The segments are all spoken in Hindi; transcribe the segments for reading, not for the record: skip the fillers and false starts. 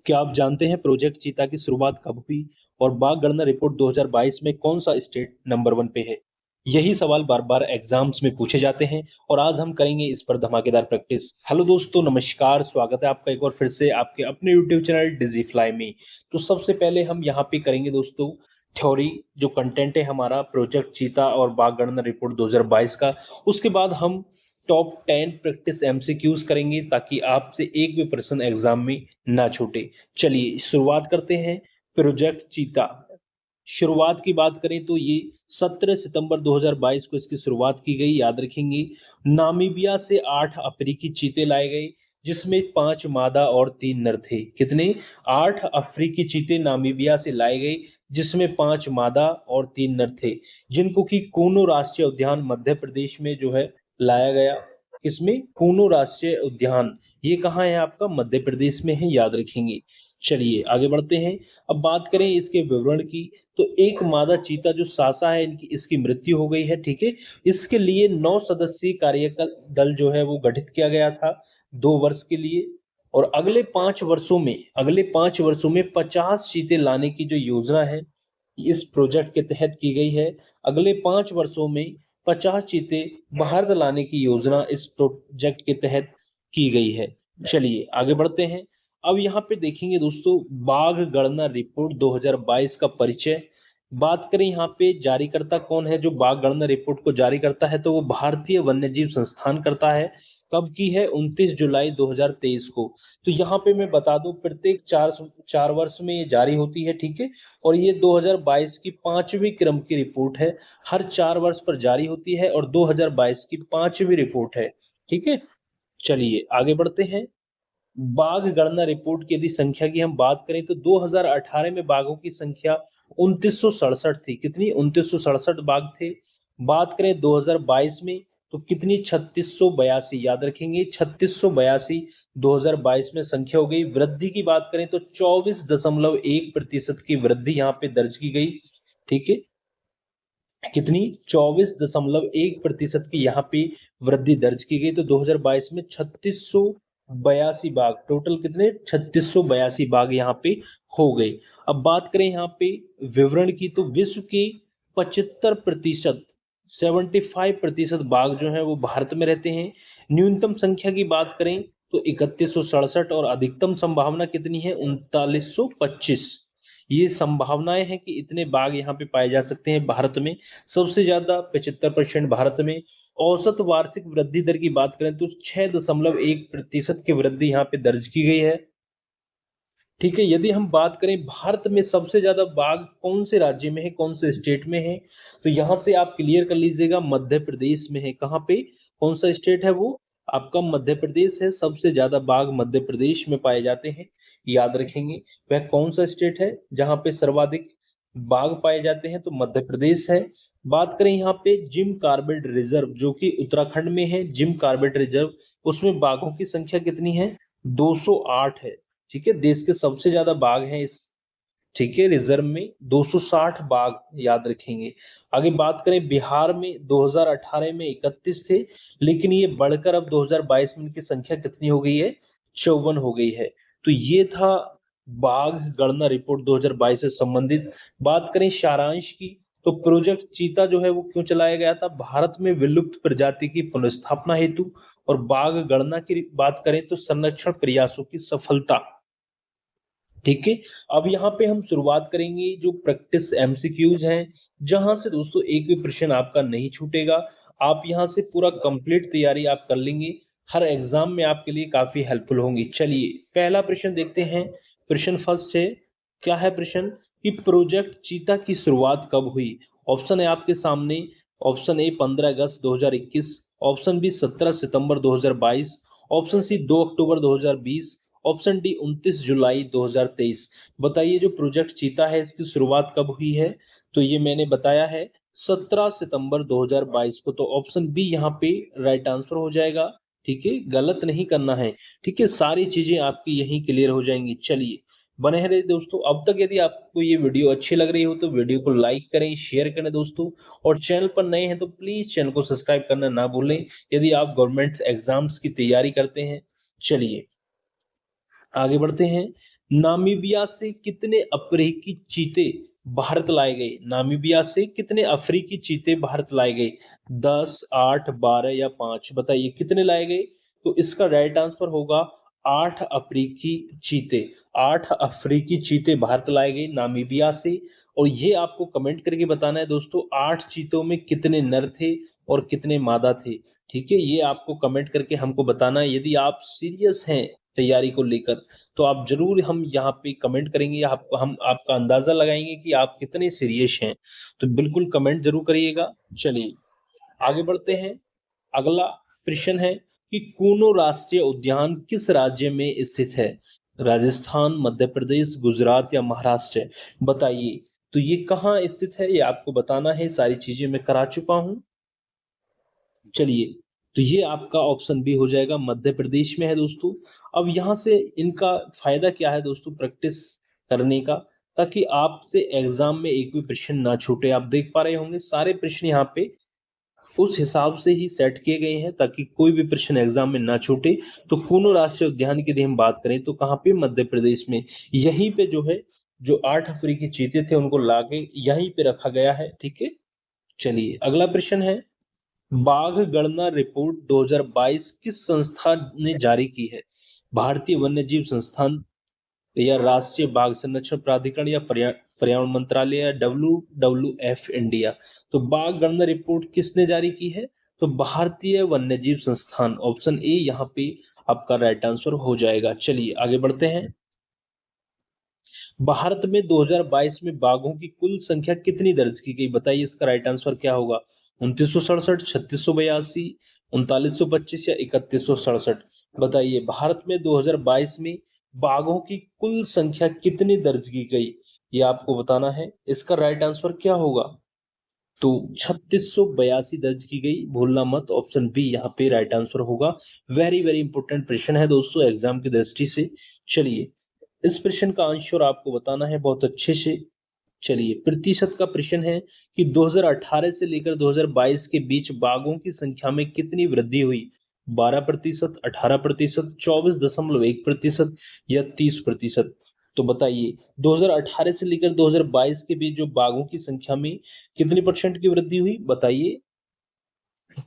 क्या आप जानते हैं प्रोजेक्ट चीता की शुरुआत कब हुई और बाघ गणना रिपोर्ट 2022 में कौन सा स्टेट नंबर 1 पे है? यही सवाल बार-बार एग्जाम्स में पूछे जाते हैं और आज हम करेंगे इस पर धमाकेदार प्रैक्टिस। हेलो दोस्तों, नमस्कार, स्वागत है आपका एक बार फिर से आपके अपने यूट्यूब चैनल डिजीफ्लाई में। तो सबसे पहले हम यहाँ पे करेंगे दोस्तों थ्योरी, जो कंटेंट है हमारा प्रोजेक्ट चीता और बाघ गणना रिपोर्ट 2022 का। उसके बाद हम टॉप 10 प्रैक्टिस एमसीक्यूज करेंगे ताकि आपसे एक भी प्रश्न एग्जाम में ना छूटे। चलिए शुरुआत करते हैं। प्रोजेक्ट चीता शुरुआत की बात करें तो ये 17 सितंबर 2022 को इसकी शुरुआत की गई, याद रखेंगे। नामीबिया से 8 अफ्रीकी चीते लाए गए, जिसमें 5 मादा और 3 नर थे। कितने? 8 अफ्रीकी चीते नामीबिया से लाए गए, जिसमें 5 मादा और 3 नर थे, जिनको कि कूनो राष्ट्रीय उद्यान मध्य प्रदेश में जो है लाया गया। किसमें? कूनो राष्ट्रीय उद्यान। ये कहाँ है आपका? मध्य प्रदेश में है, याद रखेंगे। चलिए आगे बढ़ते हैं। अब बात करें इसके विवरण की, तो एक मादा चीता जो सासा है, इनकी इसकी मृत्यु हो गई है। ठीक है, इसके लिए 9 सदस्यीय कार्यकाल दल जो है वो गठित किया गया था 2 वर्ष के लिए। और अगले 5 वर्षों में 50 चीते लाने की जो योजना है इस प्रोजेक्ट के तहत की गई है। अगले 5 वर्षों में 50 चीते भारत लाने की योजना इस प्रोजेक्ट के तहत की गई है। चलिए आगे बढ़ते हैं। अब यहाँ पे देखेंगे दोस्तों बाघ गणना रिपोर्ट 2022 का परिचय। बात करें यहाँ पे जारीकर्ता कौन है जो बाघ गणना रिपोर्ट को जारी करता है, तो वो भारतीय वन्यजीव संस्थान करता है। कब की है? 29 जुलाई 2023 को। तो यहाँ पे मैं बता दूं प्रत्येक चार वर्ष में ये जारी होती है। ठीक है, और ये 2022 की 5वीं क्रम की रिपोर्ट है। हर 4 वर्ष पर जारी होती है और 2022 की 5वीं रिपोर्ट है। ठीक है, चलिए आगे बढ़ते हैं। बाघ गणना रिपोर्ट की यदि संख्या की हम बात करें तो 2018 में बाघों की संख्या 2967 थी। कितनी? 2967 बाघ थे। बात करें 2022 में तो कितनी? 3682, याद रखेंगे 3682 2022 में संख्या हो गई। वृद्धि की बात करें तो 24.1% की वृद्धि यहाँ पे दर्ज की गई। ठीक है, कितनी? 24.1% की यहाँ पे वृद्धि दर्ज की गई। तो 2022 में 3682 बाघ, टोटल कितने? 3682 बाघ यहाँ पे हो गए। अब बात करें यहाँ पे विवरण की, तो विश्व के 75%, 75% बाघ जो है वो भारत में रहते हैं। न्यूनतम संख्या की बात करें तो 3167 और अधिकतम संभावना कितनी है? 3925। ये संभावनाएं हैं कि इतने बाघ यहाँ पे पाए जा सकते हैं भारत में। सबसे ज्यादा 75% भारत में। औसत वार्षिक वृद्धि दर की बात करें तो 6.1% की वृद्धि यहाँ पे दर्ज की गई है। ठीक है, यदि हम बात करें भारत में सबसे ज्यादा बाघ कौन से राज्य में है, कौन से स्टेट में है, तो यहां से आप क्लियर कर लीजिएगा मध्य प्रदेश में है। कहाँ पे? कौन सा स्टेट है वो? आपका मध्य प्रदेश है। सबसे ज्यादा बाघ मध्य प्रदेश में पाए जाते हैं, याद रखेंगे। वह कौन सा स्टेट है जहां पे सर्वाधिक बाघ पाए जाते हैं? तो मध्य प्रदेश है। बात करें यहाँ पे जिम कॉर्बेट रिजर्व, जो कि उत्तराखंड में है, जिम कॉर्बेट रिजर्व, उसमें बाघों की संख्या कितनी है? 208 है। ठीक है, देश के सबसे ज्यादा बाघ हैं इस, ठीक है, रिजर्व में 260 बाघ, याद रखेंगे। आगे बात करें बिहार में 2018 में 31 थे, लेकिन ये बढ़कर अब 2022 में इनकी संख्या कितनी हो गई है? 54 हो गई है। तो ये था बाघ गणना रिपोर्ट 2022 से संबंधित। बात करें सारांश की, तो प्रोजेक्ट चीता जो है वो क्यों चलाया गया था? भारत में विलुप्त प्रजाति की पुनर्स्थापना हेतु। और बाघ गणना की बात करें तो संरक्षण प्रयासों की सफलता। ठीक है, अब यहाँ पे हम शुरुआत करेंगे जो प्रैक्टिस एमसीक्यूज हैं, जहां से दोस्तों एक भी प्रश्न आपका नहीं छूटेगा। आप यहाँ से पूरा कंप्लीट तैयारी आप कर लेंगे, हर एग्जाम में आपके लिए काफी हेल्पफुल होंगी। चलिए पहला प्रश्न देखते हैं। प्रश्न फर्स्ट है, क्या है प्रश्न? कि प्रोजेक्ट चीता की शुरुआत कब हुई? ऑप्शन है आपके सामने। ऑप्शन ए 15 अगस्त 2021, ऑप्शन बी 17 सितंबर 2022, ऑप्शन सी 2 अक्टूबर 2020, ऑप्शन डी 29 जुलाई 2023। बताइए जो प्रोजेक्ट चीता है इसकी शुरुआत कब हुई है? तो ये मैंने बताया है 17 सितंबर 2022 को। तो ऑप्शन बी यहाँ पे राइट आंसर हो जाएगा। ठीक है, गलत नहीं करना है। ठीक है, सारी चीजें आपकी यहीं क्लियर हो जाएंगी। चलिए बने रहे दोस्तों। अब तक यदि आपको ये वीडियो अच्छी लग रही हो तो वीडियो को लाइक करें, शेयर करें दोस्तों। और चैनल पर नए हैं तो प्लीज चैनल को सब्सक्राइब करना ना भूलें यदि आप गवर्नमेंट एग्जाम्स की तैयारी करते हैं। चलिए आगे बढ़ते हैं। नामीबिया से कितने अफ्रीकी चीते भारत लाए गए? नामीबिया से कितने अफ्रीकी चीते भारत लाए गए? 10, 8, 12 या 5? बताइए कितने लाए गए? तो इसका राइट आंसर होगा 8 अफ्रीकी चीते। 8 अफ्रीकी चीते भारत लाए गए नामीबिया से। और ये आपको कमेंट करके बताना है दोस्तों, 8 चीतों में कितने नर थे और कितने मादा थे। ठीक है, ये आपको कमेंट करके हमको बताना है। यदि आप सीरियस हैं तैयारी को लेकर, तो आप जरूर हम यहाँ पे कमेंट करेंगे, हम आपका अंदाजा लगाएंगे कि आप कितने सीरियस हैं। तो बिल्कुल कमेंट जरूर करिएगा। चलिए आगे बढ़ते हैं। अगला प्रश्न है कि कूनो राष्ट्रीय उद्यान किस राज्य में स्थित है? राजस्थान, मध्य प्रदेश, गुजरात या महाराष्ट्र? बताइए। तो ये कहाँ स्थित है ये आपको बताना है। सारी चीजें मैं करा चुका हूं। चलिए, तो ये आपका ऑप्शन बी हो जाएगा, मध्य प्रदेश में है दोस्तों। अब यहाँ से इनका फायदा क्या है दोस्तों प्रैक्टिस करने का, ताकि आपसे एग्जाम में एक भी प्रश्न ना छूटे। आप देख पा रहे होंगे सारे प्रश्न यहाँ पे उस हिसाब से ही सेट किए गए हैं ताकि कोई भी प्रश्न एग्जाम में ना छूटे। तो कूनो राष्ट्रीय उद्यान की यदि हम बात करें तो कहाँ पे? मध्य प्रदेश में। यहीं पे जो है, जो 8 अफ्रीकी चीते थे उनको लाके यहीं पे रखा गया है। ठीक है, चलिए अगला प्रश्न है, बाघ गणना रिपोर्ट 2022 किस संस्था ने जारी की है? भारतीय वन्यजीव संस्थान या राष्ट्रीय बाघ संरक्षण प्राधिकरण या पर्यावरण मंत्रालय या WWF इंडिया? तो बाघ गणना रिपोर्ट किसने जारी की है? तो भारतीय वन्यजीव संस्थान, ऑप्शन ए यहाँ पे आपका राइट आंसर हो जाएगा। चलिए आगे बढ़ते हैं। भारत में 2022 में बाघों की कुल संख्या कितनी दर्ज की गई? बताइए इसका राइट आंसर क्या होगा? 2967, 3682, 3925 या 3167? बताइए भारत में 2022 में बाघों की कुल संख्या कितनी दर्ज की गई, ये आपको बताना है। इसका राइट आंसर क्या होगा? तो 3682 दर्ज की गई, भूलना मत। ऑप्शन बी यहाँ पे राइट आंसर होगा। वेरी वेरी इंपॉर्टेंट प्रश्न है दोस्तों एग्जाम की दृष्टि से। चलिए इस प्रश्न का आंसर आपको बताना है बहुत अच्छे से। चलिए प्रतिशत का प्रश्न है कि 2018 से लेकर 2022 के बीच बाघों की संख्या में कितनी वृद्धि हुई? 12%, 18%, 24.1% या 30%? तो बताइए 2018 से लेकर 2022 के बीच जो बाघों की संख्या में कितनी परसेंट की वृद्धि हुई? बताइए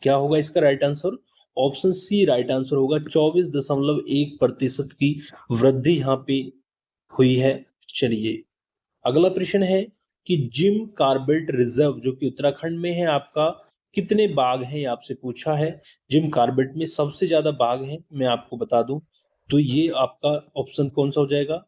क्या होगा इसका right answer? Option C right answer होगा, 24.1% की वृद्धि यहाँ पे हुई है। चलिए अगला प्रश्न है कि जिम कार्बेट रिजर्व जो कि उत्तराखंड में है आपका, कितने बाघ हैं ये आपसे पूछा है। जिम कार्बेट में सबसे ज्यादा बाघ हैं, मैं आपको बता दूं। तो ये आपका ऑप्शन कौन सा हो जाएगा?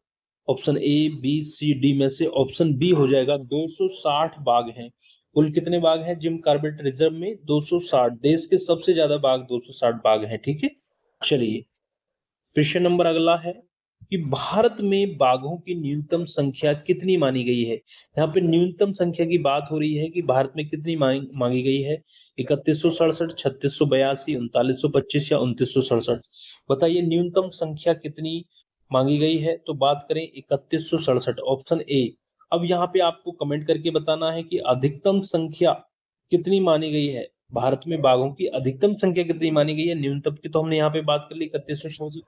Option A, B, C, D में से ऑप्शन बी हो जाएगा, 260 बाघ हैं। कुल कितने बाघ हैं जिम कार्बेट रिजर्व में? 260। देश के सबसे ज्यादा बाघ 260 बाघ हैं। ठीक है, चलिए प्रश्न नंबर अगला है कि भारत में बाघों की न्यूनतम संख्या कितनी मानी गई है? यहाँ पे न्यूनतम संख्या की बात हो रही है कि भारत में कितनी मांगी गई है? 3167, 3682, 3925 या 2967? बताइए न्यूनतम संख्या कितनी मांगी गई है? तो बात करें 3167, ऑप्शन ए। अब यहाँ पे आपको कमेंट करके बताना है कि अधिकतम संख्या कितनी मानी गई है। भारत में बाघों की अधिकतम संख्या कितनी मानी गई है? न्यूनतम की तो हमने यहाँ पे बात कर ली 3167,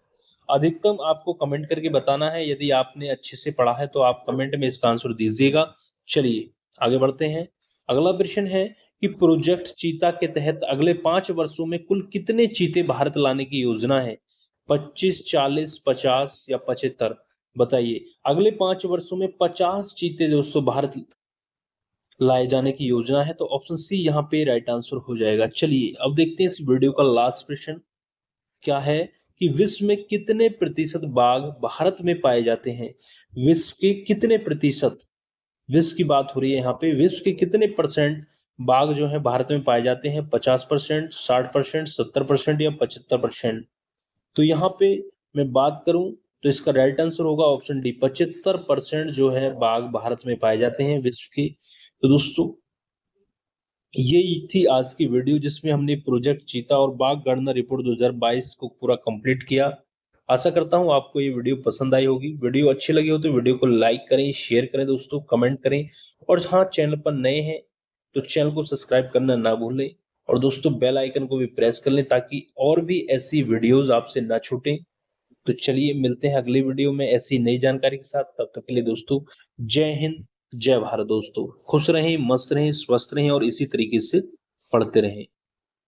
अधिकतम आपको कमेंट करके बताना है। यदि आपने अच्छे से पढ़ा है तो आप कमेंट में इसका आंसर दीजिएगा। चलिए आगे बढ़ते हैं। अगला प्रश्न है कि प्रोजेक्ट चीता के तहत अगले 5 वर्षों में कुल कितने चीते भारत लाने की योजना है? 25, 40, 50 या 75? बताइए अगले 5 वर्षों में 50 चीते दोस्तों भारत लाए जाने की योजना है। तो ऑप्शन सी यहाँ पे राइट आंसर हो जाएगा। चलिए अब देखते हैं इस वीडियो का लास्ट प्रश्न क्या है कि विश्व में कितने प्रतिशत बाघ भारत में पाए जाते हैं? विश्व के कितने प्रतिशत, विश्व की बात हो रही है यहाँ पे, विश्व के कितने परसेंट बाघ जो है भारत में पाए जाते हैं? 50%, 60%, 70% या 75%? तो यहाँ पे मैं बात करूं तो इसका राइट आंसर होगा ऑप्शन डी, 75% जो है बाघ भारत में पाए जाते हैं विश्व के। तो दोस्तों ये थी आज की वीडियो जिसमें हमने प्रोजेक्ट चीता और बाघ गणना रिपोर्ट 2022 को पूरा कंप्लीट किया। आशा करता हूँ आपको ये वीडियो पसंद आई होगी। वीडियो अच्छी लगी हो तो वीडियो को लाइक करें, शेयर करें दोस्तों, कमेंट करें। और हाँ चैनल पर नए हैं तो चैनल को सब्सक्राइब करना ना भूलें। और दोस्तों बेल आइकन को भी प्रेस कर लें ताकि और भी ऐसी वीडियोस आपसे ना छूटें। तो चलिए मिलते हैं अगली वीडियो में ऐसी नई जानकारी के साथ। तब तक के लिए दोस्तों जय हिंद, जय भारत। दोस्तों खुश रहें, मस्त रहें, स्वस्थ रहें और इसी तरीके से पढ़ते रहें।